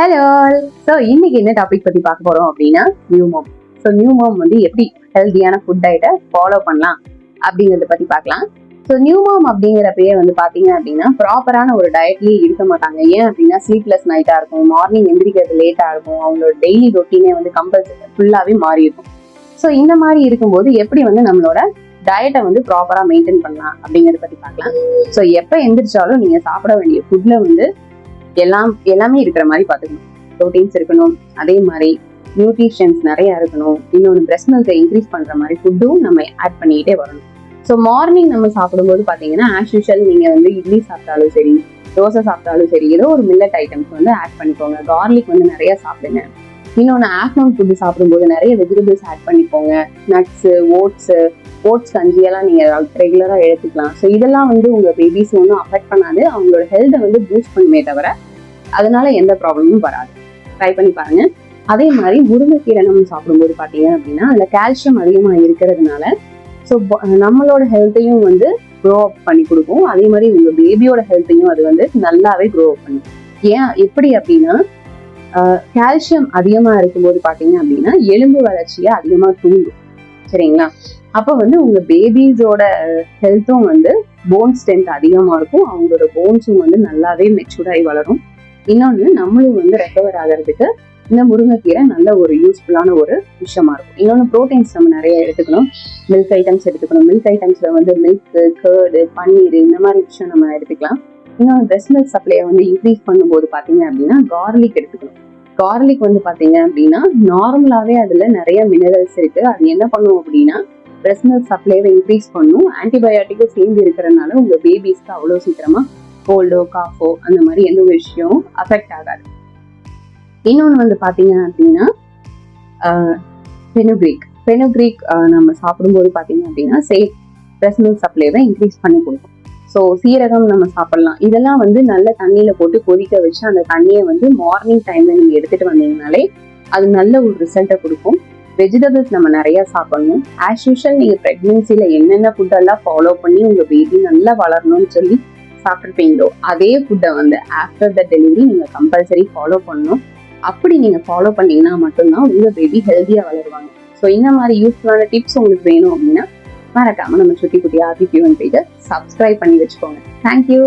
Hello. So இன்னைக்கு என்ன topic பத்தி பார்க்க போறோம் அப்படின்னா new mom. So new mom வந்து எப்படி ஹெல்த்தியான ஃபுட் டயட்டை ஃபாலோ பண்ணலாம் அப்படிங்கிறத பத்தி பார்க்கலாம். ஸோ நியூ மாம் அப்படிங்கிறப்பயே வந்து பாத்தீங்க அப்படின்னா ப்ராப்பரான ஒரு டயட்லயே இருக்க மாட்டாங்க. ஏன் அப்படின்னா ஸ்லீப்லெஸ் நைட்டா இருக்கும், மார்னிங் எந்திரிக்கிறது லேட்டா இருக்கும், அவங்களோட டெய்லி ரொட்டீனே வந்து கம்பல்சரி ஃபுல்லாவே மாறி இருக்கும். ஸோ இந்த மாதிரி இருக்கும்போது எப்படி வந்து நம்மளோட டயட்டை வந்து ப்ராப்பரா மெயின்டைன் பண்ணலாம் அப்படிங்கிறத பத்தி பார்க்கலாம். ஸோ எப்போ எந்திரிச்சாலும் நீங்க சாப்பிட வேண்டிய ஃபுட்ல வந்து எல்லாமே இருக்கிற மாதிரி பார்த்துக்கணும். ப்ரோட்டீன்ஸ் இருக்கணும், அதே மாதிரி நியூட்ரிஷன்ஸ் நிறைய இருக்கணும், இன்னொன்று பிரெஸ்ட் மில்கை இன்க்ரீஸ் பண்ற மாதிரி ஃபுட்டும் நம்ம ஆட் பண்ணிக்கிட்டே வரணும். ஸோ மார்னிங் நம்ம சாப்பிடும்போது பார்த்தீங்கன்னா ஆஸ் யூஷுவல் நீங்கள் வந்து இட்லி சாப்பிட்டாலும் சரி, தோசை சாப்பிட்டாலும் சரி, ஏதோ ஒரு மில்லட் ஐட்டம்ஸ் வந்து ஆட் பண்ணிக்கோங்க. கார்லிக் வந்து நிறைய சாப்பிடுங்க. இன்னொன்று ஆஃப்டர்நூன் ஃபுட்டு சாப்பிடும்போது நிறைய வெஜிடபிள்ஸ் ஆட் பண்ணிக்கோங்க. நட்ஸு, ஓட்ஸ் கஞ்சியெல்லாம் நீங்கள் ரெகுலராக எடுத்துக்கலாம். ஸோ இதெல்லாம் வந்து உங்கள் பேபிஸ் ஒன்றும் அஃபெக்ட் பண்ணாது, அவங்களோட ஹெல்த்தை வந்து பூஸ்ட் பண்ணுமே தவிர அதனால எந்த ப்ராப்ளமும் வராது. ட்ரை பண்ணி பாருங்க. அதே மாதிரி முருங்கைக்கீரை நம்ம சாப்பிடும்போது பார்த்தீங்க அப்படின்னா அதில் கால்சியம் அதிகமாக இருக்கிறதுனால ஸோ நம்மளோட ஹெல்த்தையும் வந்து க்ரோ அப் பண்ணி கொடுக்கும். அதே மாதிரி உங்கள் பேபியோட ஹெல்த்தையும் அது வந்து நல்லாவே க்ரோ அப் பண்ணும். ஏன் எப்படி அப்படின்னா கால்சியம் அதிகமாக இருக்கும்போது பார்த்தீங்க அப்படின்னா எலும்பு வளர்ச்சியை அதிகமாக தூண்டும். சரிங்களா? அப்போ வந்து உங்க பேபிஸோட ஹெல்த்தும் வந்து போன் ஸ்ட்ரென்த் அதிகமாக இருக்கும், அவங்களோட போன்ஸும் வந்து நல்லாவே மெச்சூர்டாகி வளரும். இன்னொன்று நம்மளும் வந்து ரெக்கவர் ஆகிறதுக்கு இந்த முருங்கைக்கீரை நல்ல ஒரு யூஸ்ஃபுல்லான ஒரு விஷயமா இருக்கும். இன்னொன்று ப்ரோட்டீன்ஸ் நம்ம நிறைய எடுத்துக்கணும், மில்க் ஐட்டம்ஸ் எடுத்துக்கணும். மில்க் ஐட்டம்ஸ்ல வந்து மில்க்கு, கேர்டு, பன்னீர் இந்த மாதிரி விஷயம் நம்ம எடுத்துக்கலாம். இன்னொன்று பிரெஸ்ட் மில்க் சப்ளையை வந்து இன்க்ரீஸ் பண்ணும்போது பார்த்தீங்க அப்படின்னா கார்லிக் எடுத்துக்கணும். கார்லிக் வந்து பார்த்தீங்க அப்படின்னா நார்மலாகவே அதில் நிறைய மினரல்ஸ் இருக்கு. அது என்ன பண்ணும் அப்படின்னா பிரெஸ்ட் மில்க் சப்ளைவை இன்க்ரீஸ் பண்ணும். ஆன்டிபயோட்டிக்கும் சேர்ந்து இருக்கிறதுனால உங்கள் பேபிஸ்க்கு அவ்வளோ சீக்கிரமா கோல்டோ காஃபோ அந்த மாதிரி எந்த ஒரு விஷயமும் அஃபெக்ட் ஆகாது. இன்னொன்று வந்து பார்த்தீங்க அப்படின்னா பெனுக்ரீக் நம்ம சாப்பிடும்போது பார்த்தீங்க அப்படின்னா பிரெஸ்ட் மில்க் சப்ளைவை இன்க்ரீஸ் பண்ணி கொடுக்கும். ஸோ சீரகம் நம்ம சாப்பிடலாம். இதெல்லாம் வந்து நல்ல தண்ணியில போட்டு கொதிக்க வச்சு அந்த தண்ணியை வந்து மார்னிங் டைம்ல நீங்க எடுத்துட்டு வந்தீங்கனாலே அது நல்ல ஒரு ரிசல்ட்டை கொடுக்கும். வெஜிடபிள்ஸ் நம்ம நிறைய சாப்பிடணும். ஆஸ் யூஷுவல் நீங்க பிரெக்னன்சில என்னென்ன ஃபுட்டெல்லாம் ஃபாலோ பண்ணி உங்க பேபி நல்லா வளரணும்னு சொல்லி சாப்பிட்ருப்பீங்களோ அதே ஃபுட்டை வந்து ஆஃப்டர் த டெலிவரி நீங்க கம்பல்சரி ஃபாலோ பண்ணணும். அப்படி நீங்க ஃபாலோ பண்ணீங்கன்னா மட்டும்தான் உங்க பேபி ஹெல்த்தியா வளருவாங்க. ஸோ இந்த மாதிரி யூஸ்ஃபுல்லான டிப்ஸ் உங்களுக்கு வேணும் அப்படின்னா மறக்காம நம்ம சுட்டி குட்டி ஆர்டிக்யூன் பேஜை சப்ஸ்கிரைப் பண்ணி வச்சுக்கோங்க. தேங்க்யூ.